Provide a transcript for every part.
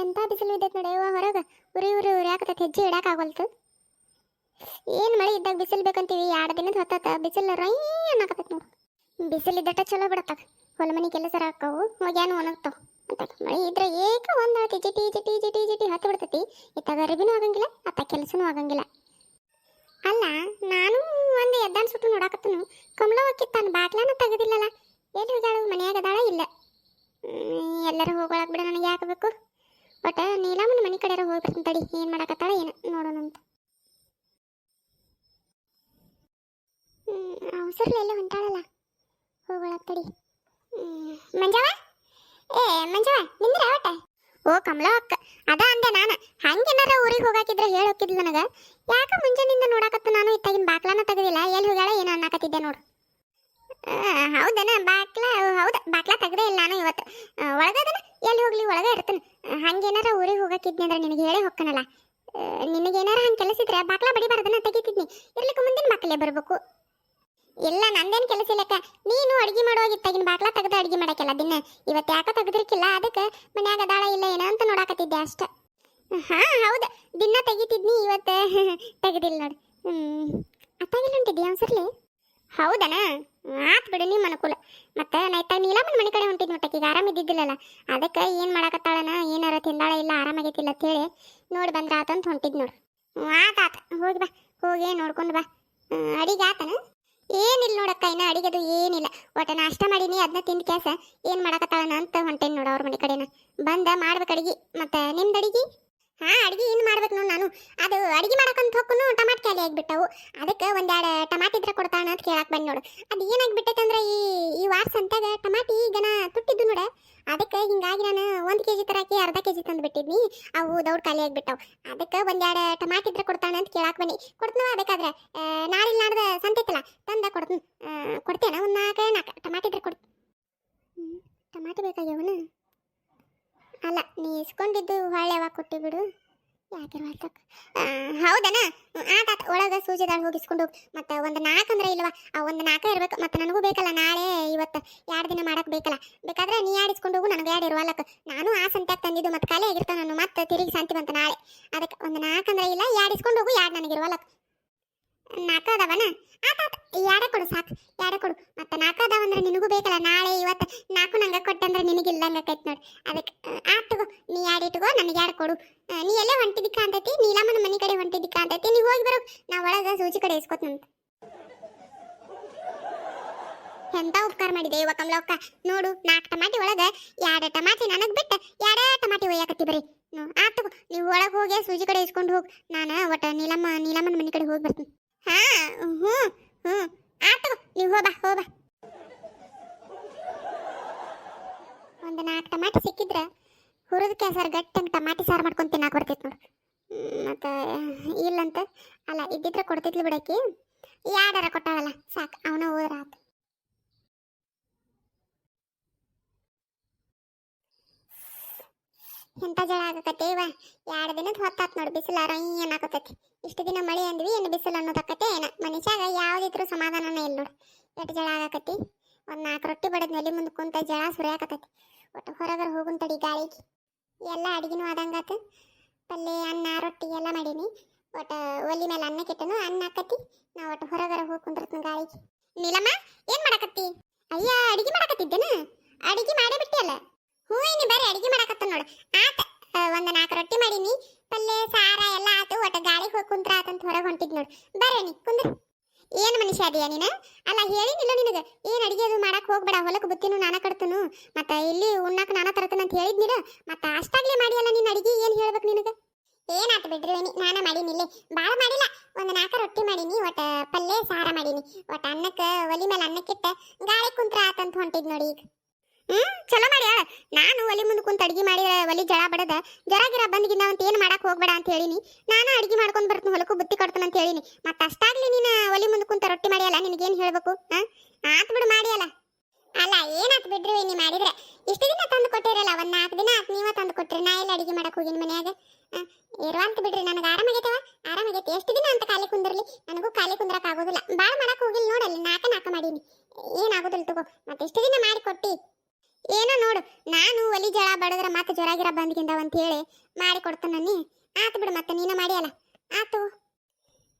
ಎಂತ ಬಿಸಿಲು ಬಿದ್ದೈತೆ ನೋಡೆಯವ್ವ ಹೊರಗೆ. ಉರಿ ಉರಿ ಉರಿಯಾಕತ್ತೈತೆ, ಹೆಜ್ಜೆ ಇಡಕ್ಕಾಗಲ್ತು. ಏನು ಮಳೆ ಇದ್ದಾಗ ಬಿಸಿಲು ಬೇಕಂತೀವಿ, 2 ದಿನದ ಹೊತ್ತ ಬಿಸಿಲು ರೈ ಅನ್ನಕತ್ತೈತೆ ನೋಡು. ಬಿಸಿಲಿದ್ದಟ ಚಲೋ ಬಿಡತ್ತಾಗ, ಹೊಲ ಮನೆ ಕೆಲಸರ ಹಾಕವು, ಹೋಗ್ಯಾನು ಒಣಗ್ತಾವ ಅಂತ. ಮಳೆ ಇದ್ರೆ ಏಕ ಒಂದು ಜಿಟಿ ಜಿಟಿ ಜಿಟಿ ಜಿಟಿ ಹತ್ತು ಬಿಡ್ತೈತಿ. ಇತ್ತಾಗ ಅರಿಬಿನೂ ಆಗಂಗಿಲ್ಲ, ಅತ್ತ ಕೆಲಸನೂ ಆಗಂಗಿಲ್ಲ. ಅಲ್ಲ, ನಾನು ಒಂದು ಎದ್ದಾನ್ ಸುಟ್ಟು ನೋಡಾಕತ್ತನು, ಕಮಲ ಹೋಗಿತ್ತಾನ ಬಾಗ್ಲಾನ ತೆಗೆದಿಲ್ಲಲ್ಲ. ಎಲ್ಲಿ ಹೋಗ್ಯಾಳು? ಮನೆಯಾಗ ಅದಾಳ ಇಲ್ಲ? ಎಲ್ಲರೂ ಹೋಗೋಳಕ್ ಬಿಡ, ನನಗೆ ಯಾಕೆ ಬೇಕು? ಒಟ್ಟು ನೀಲಮ್ಮನ ಮನೆ ಕಡೆ ಹೋಗಿ ಬರ್ತೀನಿ ತಡಿ, ಏನು ಮಾಡಕತ್ತಾಳ ಏನು ನೋಡೋಣ ಅಂತ. ಅವಸರಲೆಲ್ಲ ಹೊಂಟಾಳಲ್ಲ, ಹೋಗೋಳಕ್ ತಡಿ. ಮಂಜವ, ಏ ಮಂಜವ, ನಿಂದ್ರ ಒಟ್ಟ. ಓ ಕಮಲ ಅಕ್ಕ, ಅದ ಅಂದೆ ನಾನು. ಹಂಗೇನಾರ ಊರಿಗೆ ಹೋಗಾಕಿದ್ರೆ ಹೇಳಿ ಹೋಗಿದ್ಲು ನನಗೆ. ಯಾಕೆ ಮುಂಜಾನಿಂದ ನೋಡಾಕತ್ತು ನಾನು, ಇತ್ತಾಗಿನ ಬಾಕ್ಲಾನ ತೆಗೆದಿಲ್ಲ, ಎಲ್ಲಿ ಹೋಗ್ಯಾಳ ಏನು ಅನ್ನಕತ್ತಿದ್ದೆ ನೋಡು. ಹೌದನ ಹೌದು, ಬಾಕ್ಲಾ ತೆಗ್ದೇ ಇಲ್ಲ ನಾನು ಇವತ್ತು. ಒಳಗದನ, ಎಲ್ಲಿ ಹೋಗ್ಲಿ ಒಳಗೆ ಇರ್ತಾನೆ. ಹಂಗೇನಾರ ಊರಿಗೆ ಹೋಗಾಕಿದ್ನಿ ಅಂದ್ರೆ ನಿನಗೆ ಹೇಳೇ ಹೋಗ್ಕನಲ್ಲ. ನಿನಗೇನಾರ ಹಂಗೆ ಕೆಲಸ ಇದ್ರೆ ಬಾಕ್ಲಾ ಬಡಿಬಾರ್ದನ್ನ ತೆಗಿತಿದ್ನಿ, ಇರ್ಲಿಕ್ಕೆ ಮುಂದಿನ ಮಕ್ಕಳೇ ಬರಬೇಕು. ಇಲ್ಲ, ನಂದೇನು ಕೆಲಸ ಇಲ್ಲಕ್ಕ. ನೀನು ಅಡುಗೆ ಮಾಡುವಾಗಿತ್ತಾಗಿನ ಬಾಕ್ಲಾ ತೆಗೆದು ಅಡುಗೆ ಮಾಡಕ್ಕೆಲ್ಲ ದಿನ. ಇವತ್ತು ಯಾಕೆ ತೆಗೆದಿರ್ಕಿಲ್ಲ, ಅದಕ್ಕೆ ಮನ್ಯಾಗ ಅದಾಳ ಇಲ್ಲ ಏನೋ ಅಂತ ನೋಡಾಕತ್ತಿದ್ದೆ ಅಷ್ಟೆ. ಹಾಂ ಹೌದು, ದಿನ ತೆಗಿತಿದ್ನಿ, ಇವತ್ತು ತೆಗೆದಿಲ್ಲ ನೋಡಿ. ಅತ್ತಾಗಿಲ್ಲ ಹೊಂಟಿದ್ದಿ ಅವಸರ್ಲಿ? ಹೌದನ, ಆತ್ ಬಿಡು ನಿಮ್ಮ ಅನುಕೂಲ. ಮತ್ತೆ ನೈತಾಗ ನೀಲಮ್ಮನ ಮನೆ ಕಡೆ ಹೊಂಟಿದ್ ನೋಟಕ್ಕೆ, ಈಗ ಆರಾಮಿದ್ದಿದ್ದಿಲ್ಲಲ್ಲ, ಅದಕ್ಕೆ ಏನು ಮಾಡಕತ್ತಾಳನ, ಏನಾರ ತಿಂದಾಳ ಇಲ್ಲ ಆರಾಮಾಗೈತಿಲ್ಲ ಅಂತೇಳಿ ನೋಡಿ ಬಂದ್ರ ಆತಂತ ಹೊಂಟಿದ್ ನೋಡು. ಆತ ಹೋಗಿ ಬಾ, ಹೋಗಿ ನೋಡ್ಕೊಂಡು ಬಾ. ಅಡಿಗೆ ಆತನ? ಏನಿಲ್ಲ ನೋಡಕ್ಕ, ಇನ್ನು ಅಡಿಗೆದು ಏನಿಲ್ಲ. ಒಟ್ಟು ನಾಷ್ಟ ಮಾಡೀನಿ, ಅದನ್ನ ತಿಂದ ಕ್ಯಾಸ ಏನು ಮಾಡಕತ್ತಾಳನ ಅಂತ ಹೊಂಟೇನಿ ನೋಡು ಅವ್ರ ಮನೆ ಕಡೆನ. ಬಂದ ಮಾಡ್ಬೇಕು ಅಡಿಗೆ. ಮತ್ತೆ ನಿಮ್ದು ಅಡಿಗೆ? ಹಾಂ, ಅಡಿಗೆ ಏನು ಮಾಡ್ಬೇಕು ನೋಡಿ ನಾನು. ಅದು ಅಡಿಗೆ ಮಾಡಕ್ಕಂತ ಹೋಗ್ಕೊಂಡು ಟಮಾಟೆ ಖಾಲಿ ಆಗಿಬಿಟ್ಟವು. ಅದಕ್ಕೆ ಒಂದೆರಡು ಟಮಾಟಿ ಇದ್ರೆ ಕೊಡ್ತಾಣ ಅಂತ ಕೇಳಕ್ಕೆ ಬಂದು ನೋಡು. ಅದು ಏನಾಗಿಬಿಟ್ಟೈತೆ ಅಂದ್ರೆ ಈ ವಾರ ಸಂತಾಗ ಟಮಾಟಿ ಗನ ತುಟ್ಟಿದ್ದು ನೋಡ. ಅದಕ್ಕೆ ಹಿಂಗಾಗಿ ನಾನು 1 kg ತರಕ್ಕೆ ಅರ್ಧ kg ತಂದು ಬಿಟ್ಟಿದ್ನಿ. ಅವು ದೌಡ್ ಖಾಲಿ ಆಗಿಬಿಟ್ಟವು. ಅದಕ್ಕೆ ಒಂದೆರಡು ಟಮಾಟಿ ಇದ್ರೆ ಕೊಡ್ತಾಣ ಅಂತ ಕೇಳಕ್ಕೆ ಬನ್ನಿ. ಕೊಡ್ತೀನವ, ಬೇಕಾದ್ರೆ ನಾಳೆ ನಾಡ್ದು ಸಂತೈತಲ್ಲ ತಂದ ಕೊಡ್ತೀನಿ. ಕೊಡ್ತೇನೆ, ಒಂದು 4 ಟಮಾಟಿ ಇದ್ರೆ ಕೊಡ್ತೀನಿ. ಟಮಾಟಿ ಬೇಕಾಗ್ಯವನ? ಅಲ್ಲ, ನೀ ಇಸ್ಕೊಂಡಿದ್ದು ಹೊಳ್ಳೆ ಯಾವಾಗ ಕೊಟ್ಟಿ ಬಿಡು, ಯಾಕಿರ್ವಾತಕ್ಕ. ಹೌದನ, ಆತ ಒಳಗೆ ಸೂಜಿದಾಳು ಹೋಗಿ ಇಸ್ಕೊಂಡು ಹೋಗಿ. ಮತ್ತು ಒಂದು 4 ಅಂದ್ರೆ ಇಲ್ವಾ, ಆ ಒಂದು 4 ಇರ್ಬೇಕು. ಮತ್ತು ನನಗೂ ಬೇಕಲ್ಲ, ನಾಳೆ ಇವತ್ತು 2 ದಿನ ಮಾಡಕ್ಕೆ ಬೇಕಲ್ಲ. ಬೇಕಾದ್ರೆ ನೀ ಆಡಿಸ್ಕೊಂಡು ಹೋಗು, ನನಗೆ 2 ಇರುವಲ್ಲಕ್ಕ. ನಾನು ಆ ಸಂತ್ಯಾಗ ತಂದಿದ್ದು ಮತ್ತು ಖಾಲಿ ಆಗಿರ್ತಾವೆ ನಾನು, ಮತ್ತೆ ತಿರುಗಿ ಸಂತಿ ಬಂತ ನಾಳೆ. ಅದಕ್ಕೆ ಒಂದು 4 ಅಂದ್ರೆ ಇಲ್ಲ, 2 ಇಸ್ಕೊಂಡು ಹೋಗು, 2 ನನಗಿರುವಲ್ಲಕ್ಕ. 4 ಅದಾವನ? ಆತ 2 ಕೊಡು ಸಾಕು, 2 ಕೊಡು. ಮತ್ತು 4 ಅದಾವ ಅಂದ್ರೆ ನಿನಗೂ ಬೇಕಲ್ಲ, ನಾಳೆ ಇವತ್ತು 4 ನಂಗೆ ಕೊಟ್ಟಂದ್ರೆ ನಿನಗಿಲ್ಲಂಗೆ ಆಕೈತೆ ನೋಡಿ. ಅದಕ್ಕೆ ಆತಗೋ, ನೀ 2 ಇಟ್ಕೋ, ನನಗೆ 2 ಕೊಡು. ನೀ ಎಲ್ಲೇ ಹೊಂಟಿದ್ದಕ್ಕೆ ಅಂತೈತಿ, ನೀಲಮ್ಮನ ಮನೆ ಕಡೆ ಹೊಂಟಿದ್ದಕ್ಕೆ ಅಂತೈತಿ. ನೀವು ಹೋಗಿ ಬರೋ, ನಾ ಒಳಗೆ ಸೂಜಿ ಕಡೆ ಇಸ್ಕೊತಂತ. ಎಂತ ಉಪಕಾರ ಮಾಡಿದೆ ಇವ ಕಮಲಕ್ಕ. ನೋಡು, 4 ಟಮಾಟಿ ಒಳಗೆ 2 ಟಮಾಟಿ ನನಗೆ ಬಿಟ್ಟು 2 ಟಮಾಟಿ ಒಯ್ಯಾಕತ್ತಿ ಬರೀ. ಆತಗೋ, ನೀವು ಒಳಗೆ ಹೋಗಿ ಸೂಜಿ ಕಡೆ ಇಸ್ಕೊಂಡು ಹೋಗಿ. ನಾನು ಒಟ್ಟು ನೀಲಮ್ಮನ ಮನೆ ಕಡೆ ಹೋಗಿ ಬರ್ತೀನಿ. ಹಾಂ ಹ್ಞೂ ಆತಗೋ, ನೀವು ಹೋಬಾ. ಒಂದು 4 ಟಮಾಟಿ ಸಿಕ್ಕಿದ್ರೆ ಹುರಿದ ಕೆಸರು ಗಟ್ಟಂಗೆ ಟಮಾಟಿ ಸಾರು ಮಾಡ್ಕೊಂಡು ತಿನ್ನಾಕ ಬರ್ತೈತೆ ನೋಡು. ಮತ್ತು ಇಲ್ಲಂತ ಅಲ್ಲ, ಇದ್ದಿದ್ರೆ ಕೊಡ್ತಿದ್ಲು ಬಿಡಕ್ಕೆ. 2 ಕೊಟ್ಟಾಳಲ್ಲ ಸಾಕು, ಅವನ ಹೋದ್ರ ಆತು. ಎಂಥ ಜಳ ಆಗಕತ್ತೆ ಇವ. 2 ದಿನದ ಹೊತ್ತಾತ್ ನೋಡಿ, ಬಿಸಿಲು ರೈ ಏನಾಕತ್ತೈತಿ. ಇಷ್ಟು ದಿನ ಮಳೆ ಅಂದ್ವಿ, ಏನು ಬಿಸಿಲು ಅನ್ನೋದಕ್ಕತ್ತೆ ಏನ. ಮನುಷ್ಯಾಗ ಯಾವುದಿದ್ರು ಸಮಾಧಾನನೇ ಇಲ್ಲ ನೋಡಿ. ಎಷ್ಟು ಜಳ ಆಗಕತ್ತಿ. ಒಂದು 4 ರೊಟ್ಟಿ ಬಡದ್ ನೆಲಿ ಮುಂದೆ ಕುಂತ ಜಳ ಸುರಿಯಾಕತ್ತೈತಿ. ಒಟ್ಟು ಹೊರಗರ ಹೋಗುನ್ ತಡಿ ಗಾಳಿಗೆ. ಎಲ್ಲ ಅಡಿಗೆನೂ ಆದಂಗಾತ. ಪಲ್ಯ ಅನ್ನ ರೊಟ್ಟಿ ಎಲ್ಲ ಮಾಡೀನಿ. ಒಟ್ಟು ಒಲಿ ಮೇಲೆ ಅನ್ನಕ್ಕಿಟ್ಟನು, ಅನ್ನ ಹಾಕತ್ತಿ. ನಾ ಒಟ್ಟು ಹೊರಗರ ಹೋಗಿ ಕುಂದಿರ್ತೀನಿ ಗಾಳಿಗೆ. ನೀಲಮ್ಮ, ಏನು ಮಾಡಕತ್ತಿ? ಅಯ್ಯ, ಅಡಿಗೆ ಮಾಡಕತ್ತಿದ್ದೇನ? ಅಡಿಗೆ ಮಾಡೇ ಬಿಟ್ಟಿ ಅಲ್ಲ. ಹ್ಞೂ, ಇನ್ನು ಬೇರೆ ಅಡಿಗೆ ಮಾಡಕತ್ತ ನೋಡು. ಆತ ಒಂದು 4 ರೊಟ್ಟಿ ಮಾಡೀನಿ, ಪಲ್ಯ ಸಾರ ಎಲ್ಲ ಆತು. ಒಟ್ಟು ಗಾಳಿಗೆ ಹೋಗಿ ಕುಂತ್ರ ಆತಂತ ಹೊರಗೆ ಹೊಂಟಿದ್ ನೋಡು. ಬರ್ರಿ ನೀ ಕುಂದ್ರ. ಏನು ಮನುಷ್ಯ ಅದೀಯ ನೀನು? ಅಲ್ಲ, ಹೇಳಿನಿಲ್ಲ ನಿನಗೆ ಏನು ಅಡಿಗೆ ಅದು ಮಾಡಕ್ಕೆ ಹೋಗ್ಬೇಡ, ಹೊಲಕ್ಕೆ ಬುತ್ತಿನೂ ನಾನ ಕಟ್ತನು, ಮತ್ತು ಇಲ್ಲಿ ಉಣ್ಣಕ್ಕೆ ನಾನ ತರತನ ಅಂತ ಹೇಳಿದ್ನಿಲ್ಲ. ಮತ್ತು ಅಷ್ಟಾಗ್ಲೇ ಮಾಡಿಯಲ್ಲ ನೀನು ಅಡಿಗೆ. ಏನು ಹೇಳ್ಬೇಕು ನಿನಗೆ? ಏನಾಯ್ತು ಬಿಡ್ರಿ, ನಾನ ಮಾಡೀನಿ. ಇಲ್ಲೇ ಭಾಳ ಮಾಡಿಲ್ಲ, ಒಂದು 4 ರೊಟ್ಟಿ ಮಾಡೀನಿ. ಒಟ್ಟು ಪಲ್ಯ ಸಾರ ಮಾಡೀನಿ. ಒಟ್ಟು ಅನ್ನಕ್ಕೆ ಒಲಿ ಮೇಲೆ ಅನ್ನಕ್ಕಿಟ್ಟು ಗಾಳಿ ಕುಂತ್ರ ಆತಂತ ಹೊಂಟಿದ್ ನೋಡಿ ಈಗ. ಚಲೋ ಮಾಡಿ. ನಾನು ಒಲಿ ಮುಂದೆ ಕುಂತ ಅಡಿಗೆ ಮಾಡಿದ್ರೆ ಒಲಿ ಜಳ ಬಡದ ಗಿರ ಬಂದ್ಗಿನ್ನ ಅಂತ ಏನು ಮಾಡಕ್ಕೆ ಹೋಗ್ಬೇಡ ಅಂತ ಹೇಳಿನಿ. ನಾನು ಅಡಿಗೆ ಮಾಡ್ಕೊಂಡು ಬರ್ತೀನಿ, ಹೊಲಕ್ಕೂ ಬುತ್ತಿ ಕಟ್ತಾನೆ ಅಂತ ಹೇಳಿನಿ. ಮತ್ತೆ ಅಷ್ಟಾಗ್ಲಿ ನೀನು ಒಲಿ ಮುಂದೆ ಕುಂತ ರೊಟ್ಟಿ ಮಾಡಿಯಲ್ಲ, ನಿನಗೇನು ಹೇಳಬೇಕು? ಆತು ಬಿಡು ಮಾಡಿಯಲ್ಲ. ಅಲ್ಲ, ಏನಾಯ್ತು ಬಿಡ್ರಿ ನೀ ಮಾಡಿದ್ರೆ. ಇಷ್ಟು ದಿನ ತಂದು ಕೊಟ್ಟಿರಲ್ಲ, ಒಂದು 4 ದಿನ ಆತು ನೀವೇ ತಂದು ಕೊಟ್ಟಿರಿ. ನಾ ಎಲ್ಲ ಅಡಿಗೆ ಮಾಡಕ್ಕೆ ಹೋಗಿನಿ ಮನ್ಯಾಗ. ಇರುವಂತ ಬಿಡ್ರಿ, ನನಗೆ ಆರಾಮಾಗೈತೆ. ಎಷ್ಟು ದಿನ ಅಂತ ಖಾಲಿ ಕುಂದಿರ್ಲಿ, ನನಗೂ ಖಾಲಿ ಕುಂದ್ರಕ್ಕೆ ಆಗೋದಿಲ್ಲ. ಭಾಳ ಮಾಡಕ್ಕೆ ಹೋಗಿಲ್ಲ ನೋಡಲ್ಲಿ, 4 ಮಾಡೀನಿ. ಏನಾಗೋದಿಲ್ಲ ತಗೋ. ಮತ್ತೆ ಇಷ್ಟು ದಿನ ಮಾಡಿ ಕೊಟ್ಟು ಏನೋ ನೋಡು, ನಾನು ಒಲಿ ಜಳ ಬಡದ್ರ ಮತ್ತೆ ಜ್ವರಾಗಿರ ಬಂದ್ಗಿಂದವ ಅಂತ ಹೇಳಿ ಮಾಡಿ ಕೊಡ್ತಾನಿ. ಆತು ಬಿಡು, ಮತ್ತೆ ನೀನ ಮಾಡಿಯಲ್ಲ ಆತು.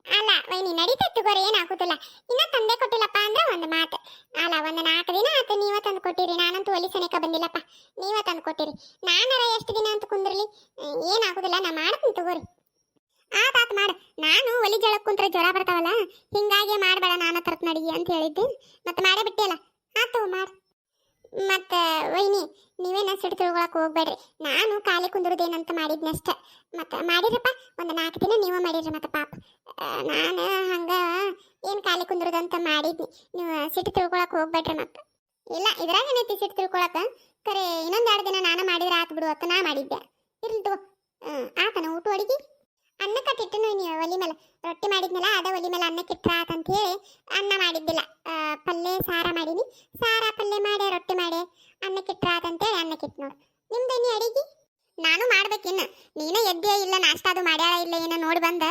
ಅಲ್ಲ ವೈನಿ ನಡೀತೈತಿ ತಗೋರಿ, ಏನಾಗುದಿಲ್ಲ. ಇನ್ನ ತಂದೆ ಕೊಟ್ಟಿಲ್ಲಪ್ಪ ಅಂದ್ರೆ ಒಂದು ಮಾತು. ಅಲ್ಲ ಒಂದು 4 ದಿನ ಆತು ನೀವ ತಂದು ಕೊಟ್ಟಿರಿ, ನಾನಂತೂ ಒಲಿ ಸನೇಕ ಬಂದಿಲ್ಲಪ್ಪ, ನೀವ ತಂದು ಕೊಟ್ಟಿರಿ. ನಾನರ ಎಷ್ಟು ದಿನ ಅಂತ ಕುಂದ್ರಲಿ, ಏನಾಗುದಿಲ್ಲ, ನಾ ಮಾಡ್ತೀನಿ ತಗೋರಿ. ಆತಾತ್ ಮಾಡು. ನಾನು ಒಲಿ ಜಳಕ್ ಕುಂತ್ರೆ ಜ್ವರ ಬರ್ತಾವಲ್ಲ, ಹಿಂಗಾಗಿ ಮಾಡಬೇಡ, ನಾನು ತರತ್ ನಡಿಗೆ ಅಂತ ಹೇಳಿದ್ದೆ, ಮತ್ತೆ ಮಾಡೇ ಬಿಟ್ಟಿಯಲ್ಲ. ಆತು ಮಾಡು. ಮತ್ತೆ ವೈನಿ ನೀವೇನ ಸಿಟ್ಟು ತಿಳ್ಕೊಳಕ್ ಹೋಗ್ಬೇಡ್ರಿ, ನಾನು ಖಾಲಿ ಕುಂದ್ರದೇನಂತ ಮಾಡಿದ್ನಷ್ಟ. ಮತ್ತೆ ಮಾಡಿರಪ್ಪ ಒಂದು 4 ದಿನ ನೀವ ಮಾಡಿರಿ. ಮತ್ತೆ ಪಾಪ ನಾನು ಹಂಗ ಏನು ಖಾಲಿ ಕುಂದ್ರದಂತ ಮಾಡಿದ್ನಿ, ನೀವು ಸಿಟ್ಟು ತಿಳ್ಕೊಳಕ್ ಹೋಗ್ಬೇಡ್ರಿ. ಮತ್ತೆ ಇಲ್ಲ ಇದ್ರಾಗ ಏನೈತಿ ಸಿಟ್ಟು ತಿಳ್ಕೊಳಕ, ಕರೆ ಇನ್ನೊಂದು 2 ದಿನ ನಾನು ಮಾಡಿದ್ರೆ ಆತು ಬಿಡು ಅಂತ ನಾ ಮಾಡಿದ್ದೆ. ಇರ್ಲಿ ತಗೋ. ಆತನ ಊಟ ಅಡಿಗೆ ಅನ್ನಕ್ಕಿಟ್ಟನು ನೀವು ಒಲಿ ಮೇಲೆ ರೊಟ್ಟಿ ಮಾಡಿದ್ನಲ್ಲ, ಅದ ಒಲಿ ಮೇಲೆ ಅನ್ನಕ್ಕಿಟ್ರ ಆತಂತ ಹೇಳಿ ಅನ್ನ ಮಾಡಿದ್ದಿಲ್ಲ, ಪಲ್ಯ ಸಾರ ಮಾಡೀನಿ. ಸಾರ ಪಲ್ಯ ಮಾಡಿ ರೊಟ್ಟಿ ಮಾಡಿ ಅನ್ನಕ್ಕಿಟ್ರ ಆತಂತೇಳಿ ಅನ್ನಕ್ಕಿಟ್ಟು ನೋಡು. ನಿಮ್ದೇನಿ ಅಡಿಗೆ? ನಾನು ಮಾಡ್ಬೇಕಿನ್ನ, ನೀನೇ ಎದ್ದೇ ಇಲ್ಲ, ನಾಷ್ಟ ಅದು ಮಾಡ್ಯಾಳ ಇಲ್ಲ ಏನೋ ನೋಡಿ ಬಂದ.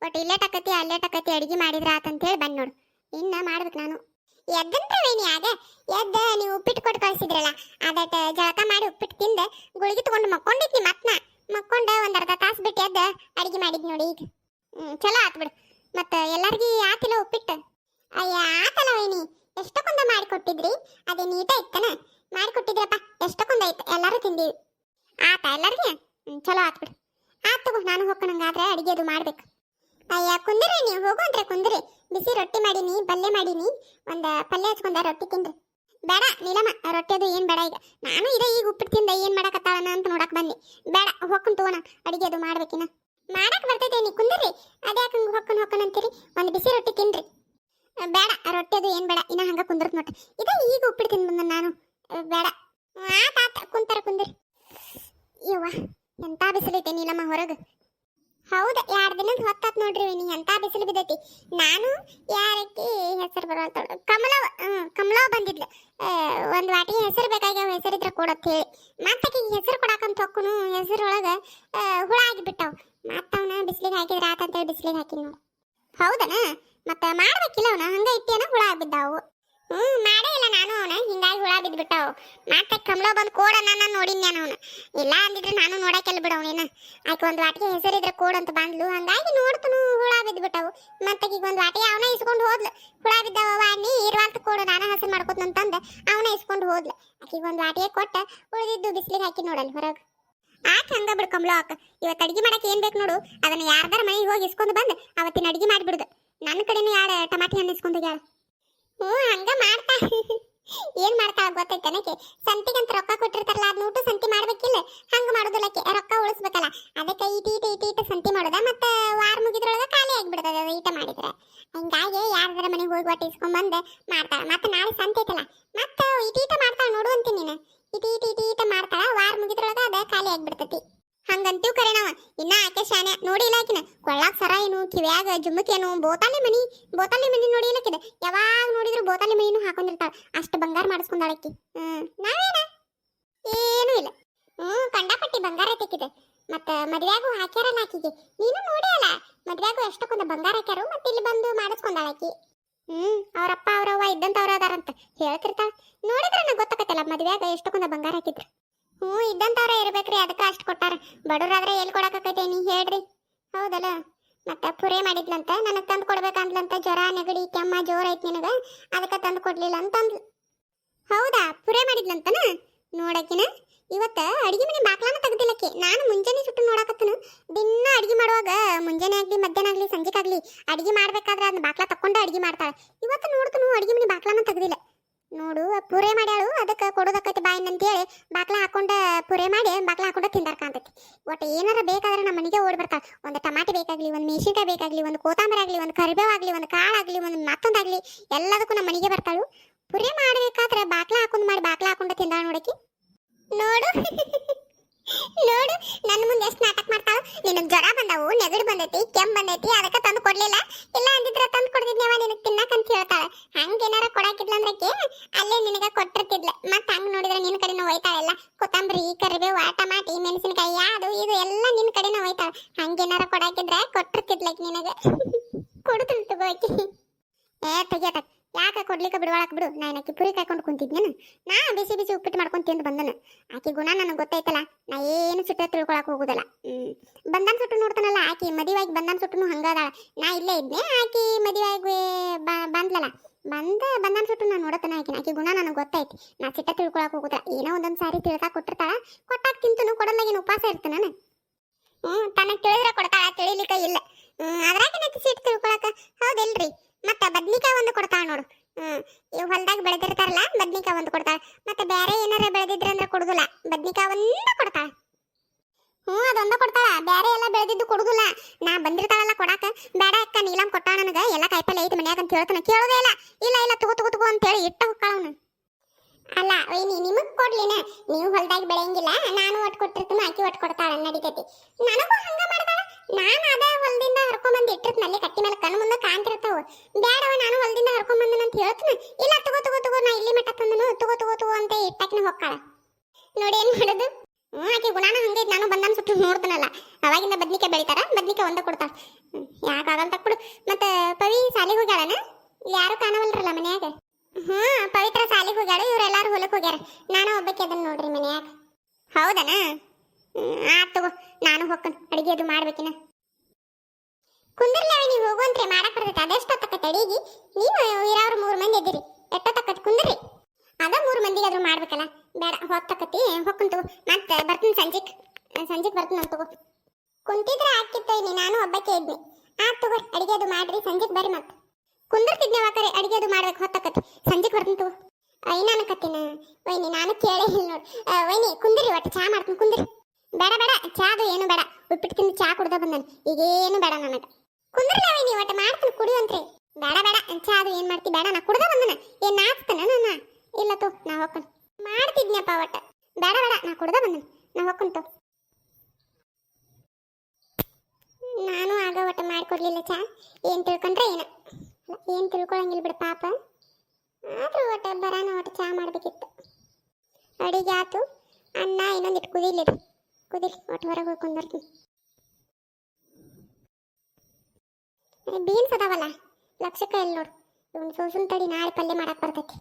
ಒಟ್ಟು ಇಲ್ಲೇ ಟಕತಿ ಅಲ್ಲೇ ಟಕತಿ ಅಡಿಗೆ ಮಾಡಿದ್ರ ಆತಂತೇಳಿ ಬಂದ್ ನೋಡು. ಇನ್ನ ಮಾಡ್ಬೇಕು ನಾನು. ಎದ್ದಂತ್ರವೇನಿ ಆಗ ಎದ್ದ ನೀವು ಉಪ್ಪಿಟ್ಟು ಕೊಟ್ಟು ಕಳಿಸಿದ್ರಲ್ಲ, ಅದಟ ಜಳಕ ಮಾಡಿ ಉಪ್ಪಿಟ್ಟು ತಿಂದ ಗುಳಿಗೆ ತಗೊಂಡು ಮಕ್ಕೊಂಡಿದ್ನಿ. ಮತ್ನ ಮಕ್ಕೊಂಡ ಒಂದು ಅರ್ಧ ತಾಸು ಬಿಟ್ಟು ಎದ್ದ ಅಡಿಗೆ ಮಾಡಿದ್ ನೋಡಿ ಈಗ. ಚಲೋ ಆತ್ ಬಿಡು. ಮತ್ತೆ ಎಲ್ಲರಿಗೂ ಆತಿಲ್ಲ ಉಪ್ಪಿಟ್ಟು? ಅಯ್ಯ ಆತಲ್ಲ ವೈನಿ, ಎಷ್ಟಕ್ಕೊಂದ ಮಾಡಿ ಕೊಟ್ಟಿದ್ರಿ, ಅದೇ ನೀಟ ಇತ್ತನ ಮಾಡಿಕೊಟ್ಟಿದ್ರಪ್ಪ, ಎಷ್ಟಕ್ಕೊಂದ ಐತೆ, ಎಲ್ಲರೂ ತಿಂದೀವಿ. ಆತ ಎಲ್ಲರಿಗೆ? ಚಲೋ ಆತ್ ಬಿಡು. ಆತ್ ತಗೋ, ನಾನು ಹೋಗ್ಕೊಂಡಂಗಾದ್ರೆ ಅಡಿಗೆ ಅದು ಮಾಡ್ಬೇಕು. ಅಯ್ಯ ಕುಂದಿರಿ, ನೀವು ಹೋಗು ಅಂದ್ರೆ ಕುಂದಿರಿ. ಬಿಸಿ ರೊಟ್ಟಿ ಮಾಡೀನಿ, ಪಲ್ಯ ಮಾಡೀನಿ, ಒಂದು ಪಲ್ಯ ಹಚ್ಕೊಂಡ ರೊಟ್ಟಿ ತಿನ್ರಿ. ಬೇಡ ನೀಲಮ್ಮ, ರೊಟ್ಟಿ ಅದು ಏನು ಬೇಡ ಈಗ, ನಾನು ಇದೇ ಈಗ ಉಪ್ಪಿಟ್ಟು ತಿಂದ ಏನು ಮಾಡಕತ್ತಾವನ ಅಂತ ನೋಡಕ್ ಬನ್ನಿ. ಬೇಡ ಹೊಕ್ಕನ್ ತಗೋಣ, ಅಡಿಗೆ ಅದು ಮಾಡ್ಬೇಕಿನ. ಮಾಡಕ್ ಬರ್ತೈತೆ ನೀ ಕುಂದಿರಿ, ಅದ್ಯಾಕೆ ಹೊಕ್ಕನ್ ಅಂತೀರಿ, ಒಂದು ಬಿಸಿ ರೊಟ್ಟಿ ತಿನ್ರಿ. ಬೇಡ ರೊಟ್ಟಿ ಅದು ಏನು ಬೇಡ, ಇನ್ನ ಹಂಗ ಕುಂದಿರ್ತ ನೋಡ್ರಿ. ಇದೇ ಈಗ ಉಪ್ಪಿಟ್ಟು ತಿಂದು ಬಂದ ನಾನು. ಬೇಡ ಆತ ಕುಂತಾರ ಕುಂದಿರಿ. ಯವ್ವ ಎಂತ ಬಿಸಿಲೈತೆ ನೀಲಮ್ಮ ಹೊರಗೆ. ಹೌದ 2 ದಿನದ ಹೊತ್ತಾತ್ ನೋಡ್ರಿ ನೀ, ಎಂತ ಬಿಸಿಲು ಬಿದ್ದೈತಿ. ನಾನು ಯಾರಕ್ಕೆ ಹೆಸರು ಬರೋಲ್ತಾಳ, ಕಮಲವ್ ಬಂದಿದ್ಲು. ಒಂದು ವಾಟಿಗೆ ಹೆಸರು ಬೇಕಾಗ್ಯಾವ, ಹೆಸರಿದ್ರೆ ಕೊಡತ್ ಹೇಳಿ ಮತ್ತೆ ಹೆಸರು ಕೊಡಾಕಂತ ಹೊಕ್ಕನು, ಹೆಸರೊಳಗೆ ಹುಳ ಆಗಿಬಿಟ್ಟಾವ. ಮತ್ತೆ ಅವನ ಬಿಸಿಲಿಗೆ ಹಾಕಿದ್ರೆ ಆತಂತೇಳಿ ಬಿಸಿಲಿಗೆ ಹಾಕಿ ನೋಡು. ಹೌದನ? ಮತ್ತೆ ಮಾಡ್ಬೇಕಿಲ್ಲ ಅವನ, ಹಂಗ ಇಟ್ಟೇನ ಹುಳ ಆಗಿಬಿದ್ದಾವು. ಮಾಡೇ ಇಲ್ಲ ನಾನು ಅವನ, ಹಿಂಗಾಗಿ ಹುಳ ಬಿದ್ದುಬಿಟ್ಟಾವು. ಮತ್ತೆ ಕಮಲ ಬಂದು ಕೋಡ ನಾನು ನೋಡಿನಿ ನಾನು ಅವನ, ಇಲ್ಲ ಅಂದಿದ್ರೆ ನಾನು ನೋಡಕ್ಕೆಲ್ಲ ಬಿಡವನೇನ. ಆಕೆ ಒಂದು ವಾಟಿಗೆ ಹೆಸರಿದ್ರೆ ಕೋಡ್ ಅಂತ ಬಂದ್ಲು, ಹಂಗಾಗಿ ನೋಡ್ತನು ಹುಳ ಬಿದ್ದುಬಿಟ್ಟಾವು. ಮತ್ತೆ ಈಗ ಒಂದು ವಾಟಿಗೆ ಅವನ ಇಸ್ಕೊಂಡು ಹೋದ್ಲು. ಹುಳ ಬಿದ್ದಾವ ನೀ ಇರುವಂತ ಕೋಡು ನಾನು ಹಸರು ಮಾಡ್ಕೋತಂತಂದು ಅವನ ಇಸ್ಕೊಂಡು ಹೋದ್ಲು. ಆಕೆಗೆ ಒಂದು ವಾಟಿಗೆ ಕೊಟ್ಟ ಉಳಿದಿದ್ದು ಬಿಸಿಲಿಗೆ ಹಾಕಿ ನೋಡಲ್ ಹೊರಗೆ. ಆಕೆ ಹಂಗ ಬಿಡು ಕಮಲ ಅಕ್ಕ, ಇವತ್ತು ಅಡಿಗೆ ಮಾಡಕ್ಕೆ ಏನ್ ಬೇಕು ನೋಡು, ಅದನ್ನ ಯಾರ್ದಾರ ಮನೆಗೆ ಹೋಗಿ ಇಸ್ಕೊಂಡು ಬಂದು ಅವತ್ತಿನ ಅಡಿಗೆ ಮಾಡಿಬಿಡುದು. ನನ್ನ ಕಡೆನೂ 2 ಟಮಾಟಿ ಹಣ್ಣು ಇಸ್ಕೊಂಡು ಹೋಗ್ಯಾಳ. ಹಂಗ ಮಾಡ್ತಾ ಏನ್ ಮಾಡ್ತಾಳ ಗೊತ್ತೈತೆ ನನಗೆ, ಸಂತಿಗಂತ ರೊಕ್ಕ ಕೊಟ್ಟಿರ್ತಾರಲ್ಲ, ಅದ್ ನೋಟು ಸಂತಿ ಮಾಡ್ಬೇಕಿಲ್ಲ, ಹಂಗ ಮಾಡೋದಿಲ್ಲಕ್ಕೆ, ರೊಕ್ಕ ಉಳಿಸ್ಬೇಕಲ್ಲ, ಅದಕ್ಕೆ ಈಟ ಸಂತಿ ಮಾಡೋದ. ಮತ್ತೆ ವಾರ ಮುಗಿದ್ರೊಳಗ ಖಾಲಿ ಆಗಿಬಿಡ್ತದ ಈಟ ಮಾಡಿದ್ರೆ. ಹಿಂಗಾಗಿ ಯಾರ್ದಾರ ಮನೆಗೆ ಹೋಗಿ ಒಟ್ಟು ಇಸ್ಕೊಂಡ್ ಬಂದು ಮಾಡ್ತಾಳ. ಮತ್ತೆ ನಾಳೆ ಸಂತೆ ಐತಲ್ಲ, ಮತ್ತೆ ಈಟ ಮಾಡ್ತಾಳ ನೋಡು ಅಂತೀನಿ ನೀನು. ಈಟ ಮಾಡ್ತಾಳ, ವಾರ ಮುಗಿದ್ರೊಳಗ ಅದ ಖಾಲಿ ಆಗಿಬಿಡ್ತತಿ. ಹಂಗಂತೀವ್ ಕರೆ ನಾವ. ಇನ್ನ ಆಕೆ ಶಾನೆ ನೋಡಿ ಇಲ್ಲ ಆಕಿನ, ಕೊಳ್ಳಾಗ ಸರ ಏನು, ಕಿವ್ಯಾಗ ಜುಮ್ಮಕ್ಕೇನು, ಬೋತಾಲಿ ಮನಿ ನೋಡಿ ಇಲ್ಲಕ್ಕಿದೆ. ಯಾವಾಗ ನೋಡಿದ್ರು ಬೋತಾಲಿ ಮನಿನೂ ಹಾಕೊಂಡಿರ್ತಾಳ, ಅಷ್ಟು ಬಂಗಾರ ಮಾಡಿಸ್ಕೊಂಡಾಳಕ್ಕಿ. ನಾವೇನ ಏನೂ ಇಲ್ಲ. ಕಂಡಪಟ್ಟಿ ಬಂಗಾರ ತೆಕ್ಕಿದೆ. ಮತ್ತ ಮದ್ವೆಯಾಗೂ ಹಾಕ್ಯಾರಲ್ಲ ಆಕಿಗೆ, ನೀನು ನೋಡಿ ಅಲ್ಲ, ಮದ್ವೆಯಾಗೂ ಎಷ್ಟಕ್ಕೊಂದು ಬಂಗಾರ ಹಾಕ್ಯಾರು, ಮತ್ತೆ ಇಲ್ಲಿ ಬಂದು ಮಾಡಿಸ್ಕೊಂಡಾಳಕ್ಕಿ. ಅವ್ರಪ್ಪ ಅವ್ರವ್ವ ಇದ್ದಂತವ್ರ ಅದಾರಂತ ಹೇಳ್ತಿರ್ತಾಳ, ನೋಡಿದ್ರೆ ನಂಗೆ ಗೊತ್ತಾಗತ್ತಲ್ಲ ಮದ್ವೆಯಾಗ ಎಷ್ಟಕ್ಕೊಂದು ಬಂಗಾರ ಹಾಕಿದ್ರು. ಇದ್ದಂತವ್ರ ಇರ್ಬೇಕ್ರಿ, ಅದಕ್ಕೆ ಅಷ್ಟು ಕೊಟ್ಟಾರ. ಬಡವ್ರಾದ್ರೆ ಎಲ್ಲಿ ಕೊಡಕತ್ತೈತೆ ನೀ ಹೇಳ್ರಿ, ಹೌದಲ್ಲ? ಮತ್ತೆ ಪುರೇ ಮಾಡಿದ್ಲಂತ, ನನಗೆ ತಂದು ಕೊಡ್ಬೇಕಂದ್ಲಂತ. ಜ್ವರ ನೆಗಡಿ ಕೆಮ್ಮ ಜೋರ್ ಐತಿ ನಿನಗ, ಅದಕ್ಕೆ ತಂದು ಕೊಡ್ಲಿಲ್ಲ ಅಂತಂದ್ಲು. ಹೌದಾ? ಪುರೇ ಮಾಡಿದ್ಲಂತನ? ನೋಡಕಿನ ಇವತ್ತ ಅಡಿಗೆ ಮನೆ ಬಾಕ್ಲಾನ ತೆಗ್ದಿಲ್ಲಕ್ಕೆ. ನಾನು ಮುಂಜಾನೆ ಸುಟ್ಟು ನೋಡಕತ್ತನು, ದಿನ ಅಡಿಗೆ ಮಾಡುವಾಗ ಮುಂಜಾನೆ ಆಗ್ಲಿ ಮಧ್ಯಾಹ್ನ ಆಗ್ಲಿ ಸಂಜೆಗಾಗ್ಲಿ ಅಡಿಗೆ ಮಾಡ್ಬೇಕಾದ್ರೆ ಅದನ್ನ ಬಾಕ್ಲಾ ತಕ್ಕೊಂಡು ಅಡಿಗೆ ಮಾಡ್ತಾಳೆ. ಇವತ್ತು ನೋಡ್ತನು ಅಡಿಗೆ ಮನೆ ಬಾಕ್ಲಾನ ತೆಗ್ದಿಲ್ಲ. ನೋಡು ಪುರೇ ಮಾಡ್ಯಾಳು, ಅದಕ್ಕೆ ಕೊಡೋದಕ್ಕೈತಿ ಬಾಯಿನ ಅಂತೇಳಿ ಬಾಕ್ಲ ಹಾಕೊಂಡ ಪುರೇ ಮಾಡಿ ಬಾಕ್ಲ ಹಾಕೊಂಡ ತಿಂದಾರ ಕಾಣ್ತೈತಿ. ಒಟ್ಟು ಏನಾರ ಬೇಕಾದ್ರೆ ನಮ್ಮ ಮನೆಗೆ ಓಡಿ ಬರ್ತಾಳ. ಒಂದು ಟಮಾಟಿ ಬೇಕಾಗ್ಲಿ, ಒಂದು ಮೆಣಸಿನ್ಕಾಯಿ ಬೇಕಾಗ್ಲಿ, ಒಂದು ಕೋತಂಬರಿ ಆಗ್ಲಿ, ಒಂದು ಕರಿಬೇವು ಆಗ್ಲಿ, ಒಂದು ಕಾಳಾಗ್ಲಿ, ಒಂದು ಮತ್ತೊಂದಾಗ್ಲಿ, ಎಲ್ಲದಕ್ಕೂ ನಮ್ಮ ಮನೆಗೆ ಬರ್ತಾಳು. ಪುರೇ ಮಾಡ್ಬೇಕಾದ್ರೆ ಬಾಕ್ಲ ಹಾಕೊಂಡ್ ಮಾಡಿ ಬಾಕ್ಲ ಹಾಕೊಂಡ ತಿಂದಾಳ ನೋಡಕಿ. ನೋಡು ನೋಡು ನನ್ನ ಮುಂದೆ ಎಷ್ಟು ನಾಟಕ ಮಾಡ್ತಾಳು. ನಿನಗೆ ಜ್ವರ ಬಂದವು, ನೆಗಡಿ ಬಂದೈತಿ, ಕೆಮ್ಮು ಬಂದೈತಿ, ಅದಕ್ಕೆ ತಂದು ಕೊಡ್ಲಿಲ್ಲ, ಇಲ್ಲ ಅಂದಿದ್ರೆ ತಂದು ಕೊಡ್ತಿದ್ನೇವ ನಿನಗೆ ತಿನ್ನಕಂತ ಹೇಳ್ತಾಳೆ. ಹಂಗೇನಾರ ಕೊಡಾಕಿದ್ಲಂದ್ರಕ್ಕೆ ಅಲ್ಲೇ ನಿನಗೆ ಕೊಟ್ಟಿರ್ತಿದ್ಲ. ಮತ್ತೆ ಹಂಗೆ ನೋಡಿದ್ರೆ ನಿನ್ನ ಕಡೆನೂ ಒಯ್ತಾಳೆಲ್ಲ, ಕೊತ್ತಂಬರಿ ಕರಿಬೇವು ಟಮಾಟಿ ಮೆಣಸಿನಕಾಯಿ ಅದು ಇದು ಎಲ್ಲ ನಿನ್ನ ಕಡೆನೂ ಒಯ್ತಾಳೆ. ಹಂಗೇನಾರ ಕೊಡಾಕಿದ್ರೆ ಕೊಟ್ಟಿರ್ತಿದ್ಲಕ್ಕೆ ನಿನಗೆ. ಕೊಡುತ್ತಂತ ತಗೋಕಿ. ತೆಗಿಯತ ಯಾಕೆ ಕೊಡ್ಲಿಕ್ಕೆ ಬಿಡುವಾಳಕ್ ಬಿಡು. ನಾನು ಆಕಿ ಪುರಿ ಕಾಯ್ಕೊಂಡು ಕುಂತಿದ್ನೇನು. ನಾ ಬಿಸಿ ಬಿಸಿ ಉಪ್ಪಿಟ್ಟು ಮಾಡ್ಕೊಂಡು ತಿಂದು ಬಂದನು. ಆಕಿ ಗುಣ ನನಗೆ ಗೊತ್ತೈತಲ್ಲ, ನಾ ಏನು ಸುಟ್ಟ ತಿಳ್ಕೊಳಕ್ ಹೋಗುದಲ್ಲ. ಬಂಧನ ಸುಟ್ಟು ನೋಡ್ತಾನಲ್ಲ ಆಕಿ ಮದುವೆಯಾಗಿ ಬಂಧನ ಸುಟ್ಟನು ಹಂಗದಾಳ. ನಾ ಇಲ್ಲೇ ಇದ್ನೆ, ಆಕಿ ಮದುವೆಯಾಗಿ ಬಂದ್ಲಲ್ಲ, ಬಂಧನ ಸುಟ್ಟು ನಾನು ನೋಡತನ ಆಕಿ ಗುಣ ನನಗೆ ಗೊತ್ತೈತಿ. ನಾ ಸಿಟ್ಟ ತಿಳ್ಕೊಳಕ್ ಹೋಗುದಿಲ್ಲ. ಏನೋ ಒಂದೊಂದು ಸಾರಿ ತಿಳ್ಕಾ ಕೊಟ್ಟಿರ್ತಾಳ, ಕೊಟ್ಟಾಗ ತಿಂತನು, ಕೊಡಲಾಗಿನ ಉಪವಾಸ ಇರ್ತಾನ ನಾನು. ತನಗೆ ತಿಳಿದ್ರೆ ಕೊಡ್ತಾಳ, ತಿಳಿಲಿಕ್ಕ ಇಲ್ಲ. ಅದ್ರಾಗ ಸಿಟ್ಟು ತಿಳ್ಕೊಳಕ ಹೌದಿಲ್ರಿ. ಮತ್ತೆ ಬದ್ನಿಕಾಯಿ ಒಂದು ಕೊಡ್ತಾಳ ನೋಡು. ಇವ್ ಹೊಲ್ದಾಗ ಬೆಳೆದಿರ್ತಾರಲ್ಲ, ಬದ್ನಿಕಾಯಿ ಒಂದು ಕೊಡ್ತಾಳ. ಮತ್ತೆ ಬೇರೆ ಏನಾರ ಬೆಳೆದಿದ್ರೆ ಅಂದ್ರೆ ಕೊಡುದಿಲ್ಲ, ಬದ್ನಿಕಾಯಿ ಒಂದ ಕೊಡ್ತಾಳ. ಅದೊಂದ ಕೊಡ್ತಾಳ, ಬೇರೆ ಎಲ್ಲ ಬೆಳೆದಿದ್ದು ಕೊಡುದಿಲ್ಲ. ನಾ ಬಂದಿರ್ತಾಳಲ್ಲ ಕೊಡಾಕ, ಬೇಡ ಅಕ್ಕ ನೀಲಂ ಕೊಟ್ಟಾಳ ನನಗ, ಎಲ್ಲ ಕಾಯಿಪಲ್ಲೆ ಐತಿ ಮನ್ಯಾಗ ಅಂತ ಹೇಳ್ತಾನ. ಕೇಳೋದೇ ಇಲ್ಲ, ಇಲ್ಲ ಇಲ್ಲ ತಗೋ ತಗೋ ತಗೋ ಅಂತ ಹೇಳಿ ಇಟ್ಟ ಹೋಗ್ತಾಳ ಅವನು. ಅಲ್ಲ ವೈನಿ, ನಿಮಗ್ ಕೊಡ್ಲಿನ, ನೀವು ಹೊಲ್ದಾಗ ಬೆಳೆಯಂಗಿಲ್ಲ, ನಾನು ಒಟ್ಟು ಕೊಟ್ಟಿರ್ತೀನಿ, ಆಕಿ ಒಟ್ಟು ಕೊಡ್ತಾಳ, ನಡಿತೈತಿ. ನನಗೂ ಹಂಗ ಮಾಡ್ತಾಳ. ನಾನು ಅದೇ ಹೊಲದಿಂದ ಹರ್ಕೊಂಬಂದು ಇಟ್ಟಿರ್ತೀನಿ, ಕಟ್ಟಿ ಮೇಲೆ ಕಣ್ಣು ಮುಂದೆ ಕಾಣ್ತಿರ್ತಾವ. ಬೇಡವ ನಾನು ಹೊಲದಿಂದ ಹರ್ಕೊಂಬಂದನ ಅಂತ ಹೇಳ್ತೀನಿ. ಇಲ್ಲ ತಗೋ ತಗೋ ತಗೋ, ನಾ ಇಲ್ಲಿ ಮಟ್ಟ ತಂದನು, ತಗೋ ತಗೋ ತಗೋ ಅಂತ ಇಟ್ಟಾಕಿನ ಹೊಕ್ಕಾಳ. ನೋಡಿ ಏನ್ ಮಾಡೋದು. ಆಕಿ ಗುಣಾನ ಹಂಗೈತಿ. ನಾನು ಬಂದನ್ ಸುಟ್ಟು ನೋಡ್ತಾನಲ್ಲ, ಅವಾಗಿಂದ ಬದ್ನಿಕಾಯಿ ಬೆಳಿತಾರ, ಬದ್ನಿಕಾಯಿ ಒಂದ ಕೊಡ್ತಾಳ. ಯಾಕಾಗಲ್ಲ ತಕ್ಬಿಡು. ಮತ್ತೆ ಪವಿ ಸಾಲಿಗೆ ಹೋಗ್ಯಾಳನ, ಯಾರು ಕಾಣವಲ್ರಲ್ಲ ಮನ್ಯಾಗ. ಪವಿತ್ರ ಸಾಲಿಗೆ ಹೋಗ್ಯಾಳ, ಇವರೆಲ್ಲಾರು ಹೊಲಕ್ಕೆ ಹೋಗ್ಯಾರ. ನಾನು ಒಬ್ಬಕ್ಕೆ ಅದನ್ನ ನೋಡ್ರಿ ಮನ್ಯಾಗ. ಹೌದನ? ಆತ್ ತಗೋ, ನಾನು ಹೋಗ್ಕನ್ ಅಡಿಗೆ ಅದು ಮಾಡ್ಬೇಕಿನ. ಕುಂದ್ರಲ್ಲ ನೀವು ಹೋಗುವಂತ್ರಿ, ಮಾಡಕ್ ಬರ್ತೈತೆ. ಅದೆಷ್ಟೊತ್ತಕ್ಕತ್ತೆ ಅಡಿಗೆ? ನೀವು ಇರೋರು 3 ಮಂದಿ ಇದ್ದೀರಿ, ಎಷ್ಟೊತ್ತಕ್ಕತ್ ಕುಂದ್ರಿ. ಅದ 3 ಮಂದಿಗೆ ಆದ್ರೂ ಮಾಡ್ಬೇಕಲ್ಲ. ಬೇಡ ಹೊತ್ತಕತಿ, ಹೊಕ್ಕನ್ ತಗೋ. ಮತ್ತೆ ಬರ್ತೀನಿ ಸಂಜೆಗೆ ಬರ್ತೀನಿ ಅಂತ ತಗೋ. ಕುಂತಿದ್ರೆ ಹಾಕಿತ್ತು, ನಾನು ಒಬ್ಬಕ್ಕೆ ಇದ್ನಿ. ಆತ್ ತಗೋ, ಅಡಿಗೆ ಅದು ಮಾಡ್ರಿ, ಸಂಜೆಗೆ ಬರ್ರಿ. ಮತ್ತೆ ಕುಂದಿರ್ತಿದ್ನೇವ ಕರೆ, ಅಡಿಗೆ ಅದು ಮಾಡ್ಬೇಕು, ಹೊತ್ತಕತಿ. ಸಂಜೆಗೆ ಬರ್ತೀನಿ ತಗೋ. ನಾನು ಕತ್ತಿನ ವೈನಿ, ನಾನು ಕೇಳೇ ಇಲ್ಲ ನೋಡಿ. ವೈನಿ ಕುಂದಿರಿ, ಒಟ್ಟು ಚಾ ಮಾಡ್ತೀನಿ, ಕುಂದಿರಿ. ಬೇಡ ಬೇಡ, ಚಾದು ಏನು ಬೇಡ, ಉಪ್ಪಿಟ್ಟು ತಿಂದು ಚಾ ಕುಡ್ದ ಬಂದನು, ಈಗೇನು ಬೇಡ ನನಗೆ. ಕುಂದ್ರಲ್ಲ ವೈನಿ, ಒಟ್ಟು ಮಾಡ್ತೀನಿ ಕುಡಿಯುವಂತ್ರಿ. ಬೇಡ ಬೇಡ, ಚಾ ಅದು ಏನು ಮಾಡ್ತಿ, ಬೇಡ, ನಾ ಕುಡ್ದ ಬಂದನ. ಏನ್ ನಾಚ್ತಾನ ನನ್ನ? ಇಲ್ಲ ತೋ, ನಾ ಹೋಗ್ಕನ್ ಮಾಡ್ತಿದ್ನಪ್ಪ. ಒಟ್ಟು ಬೇಡ ಬೇಡ, ನಾ ಕುಡ್ದ ಬಂದನ, ನಾ ಹೋಗ್ಕಂತು. ನಾನು ಆಗ ಒಟ್ಟು ಮಾಡಿಕೊಡ್ಲಿಲ್ಲ ಚಾ. ಏನು ತಿಳ್ಕೊಂಡ್ರೆ ಏನು ತಿಳ್ಕೊಳಂಗಿಲ್ಲ ಬಿಡು ಪಾಪ. ಆದ್ರೂ ಒಟ್ಟು ಬರಾನ, ಒಟ್ಟು ಚಾ ಮಾಡ್ಬೇಕಿತ್ತು. ಅಡಿಗೆ ಆತು, ಅನ್ನ ಇನ್ನೊಂದಿಟ್ಟು ಕುದಿಲಿರಿ, ಕುದಿರಿ, ಒಟ್ಟು ಹೊರಗೆ ಹೋಗಿ ಕುಂದಿರ್ತೀನಿ. ಬೀನ್ಸ್ ಅದಾವಲ್ಲ, ಲಕ್ಷಕ್ಕ ಎಲ್ಲಿ ನೋಡು. ಇವ್ನು ಸೋಸುನ್ ತಡಿ, ನಾಳೆ ಪಲ್ಯ ಮಾಡಕ್ಕೆ ಬರ್ತೈತಿ.